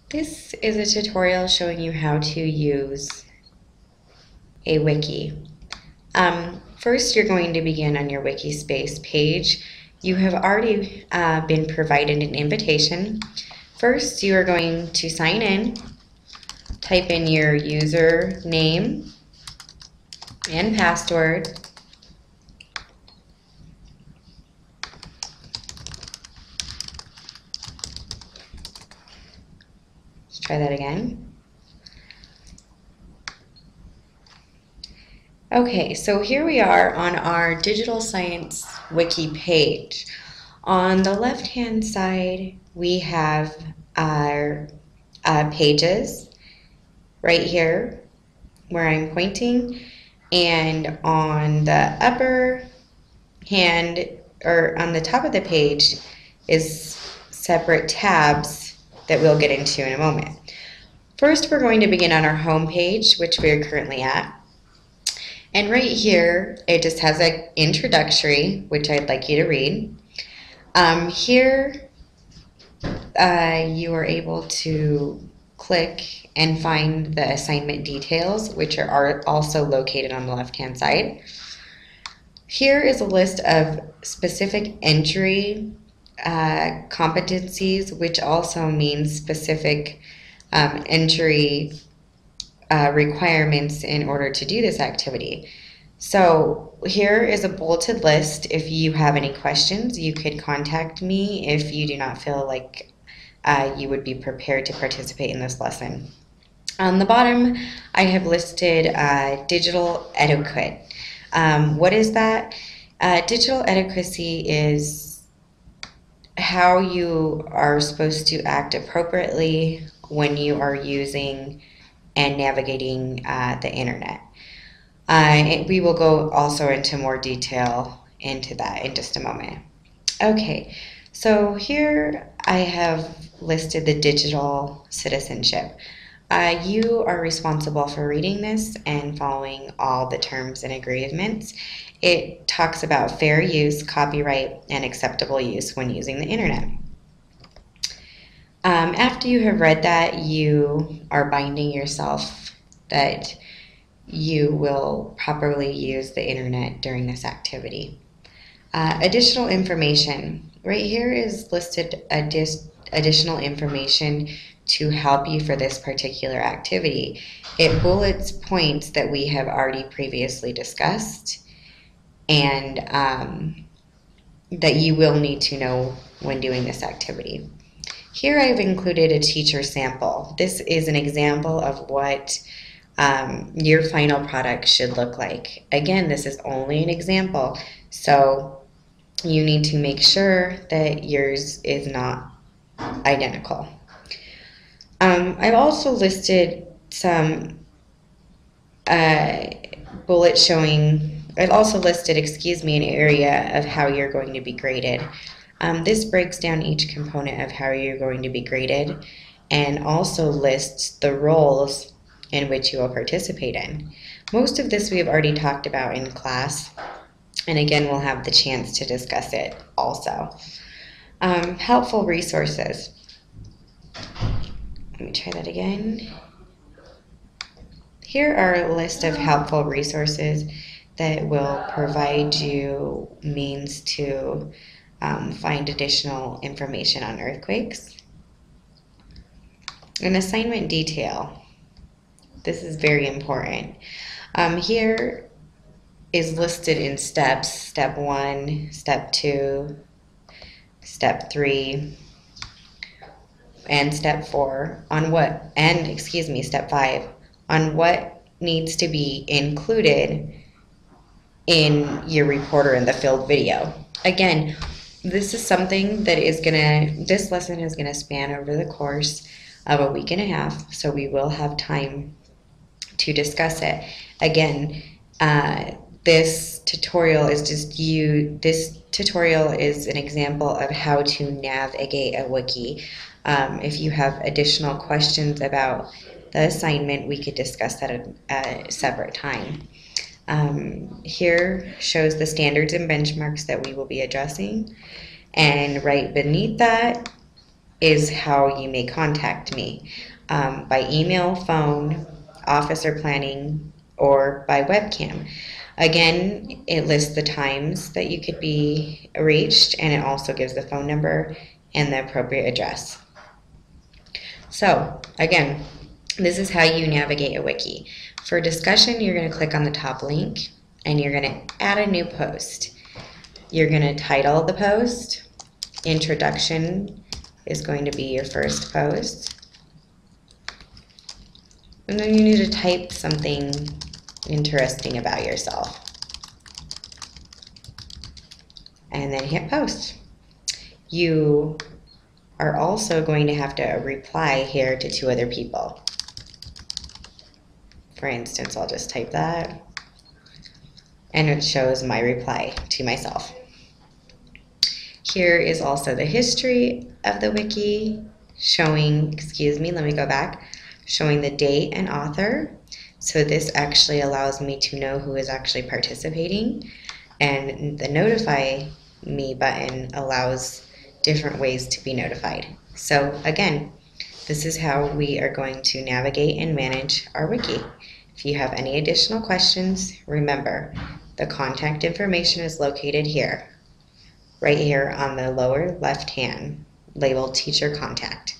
This is a tutorial showing you how to use a wiki. First, you're going to begin on your wiki space page. You have already been provided an invitation. First, you are going to sign in, type in your username and password. Let's try that again. Okay, so here we are on our digital science wiki page. On the left-hand side, we have our pages right here where I'm pointing, and on the upper hand, or on the top of the page, is separate tabs that we'll get into in a moment. First, we're going to begin on our home page, which we are currently at. And right here, it just has an introductory, which I'd like you to read. Here, you are able to click and find the assignment details, which are also located on the left-hand side. Here is a list of specific entry competencies, which also means specific entry requirements in order to do this activity. So here is a bulleted list. If you have any questions, you could contact me if you do not feel like you would be prepared to participate in this lesson. On the bottom, I have listed digital etiquette. What is that? Digital etiquette is how you are supposed to act appropriately when you are using and navigating the internet. We will go also into more detail into that in just a moment. Okay, so here I have listed the digital citizenship. You are responsible for reading this and following all the terms and agreements. It talks about fair use, copyright, and acceptable use when using the internet. After you have read that, you are binding yourself that you will properly use the internet during this activity. Additional information. Right here is listed additional information to help you for this particular activity. It bullets points that we have already previously discussed and that you will need to know when doing this activity. Here I've included a teacher sample. This is an example of what your final product should look like. Again, this is only an example, so you need to make sure that yours is not identical. I've also listed some bullets showing, I've also listed, an area of how you're going to be graded. This breaks down each component of how you're going to be graded and also lists the roles in which you will participate in. Most of this we have already talked about in class, and again we'll have the chance to discuss it also. Helpful resources. Let me try that again. Here are a list of helpful resources that will provide you means to find additional information on earthquakes. An assignment detail. This is very important. Here is listed in steps, step 1, step 2, step 3, and step 4 on what, and step 5 on what needs to be included in your report or in the field video. Again, this is something that is this lesson is gonna span over the course of a week and a half, so we will have time to discuss it. Again, this tutorial is an example of how to navigate a wiki. If you have additional questions about the assignment, we could discuss that at a separate time. Here shows the standards and benchmarks that we will be addressing, and right beneath that is how you may contact me, by email, phone, office or planning, or by webcam. Again, it lists the times that you could be reached, and it also gives the phone number and the appropriate address. So again, this is how you navigate a wiki. For discussion, you're going to click on the top link and you're going to add a new post. You're going to title the post. Introduction is going to be your first post. And then you need to type something interesting about yourself. And then hit post. You are also going to have to reply here to 2 other people. For instance, I'll just type that, and it shows my reply to myself. Here is also the history of the wiki, showing, let me go back, showing the date and author. So this actually allows me to know who is actually participating, and the notify me button allows different ways to be notified. So again, this is how we are going to navigate and manage our wiki. If you have any additional questions, remember, the contact information is located here, right here on the lower left hand, labeled Teacher Contact.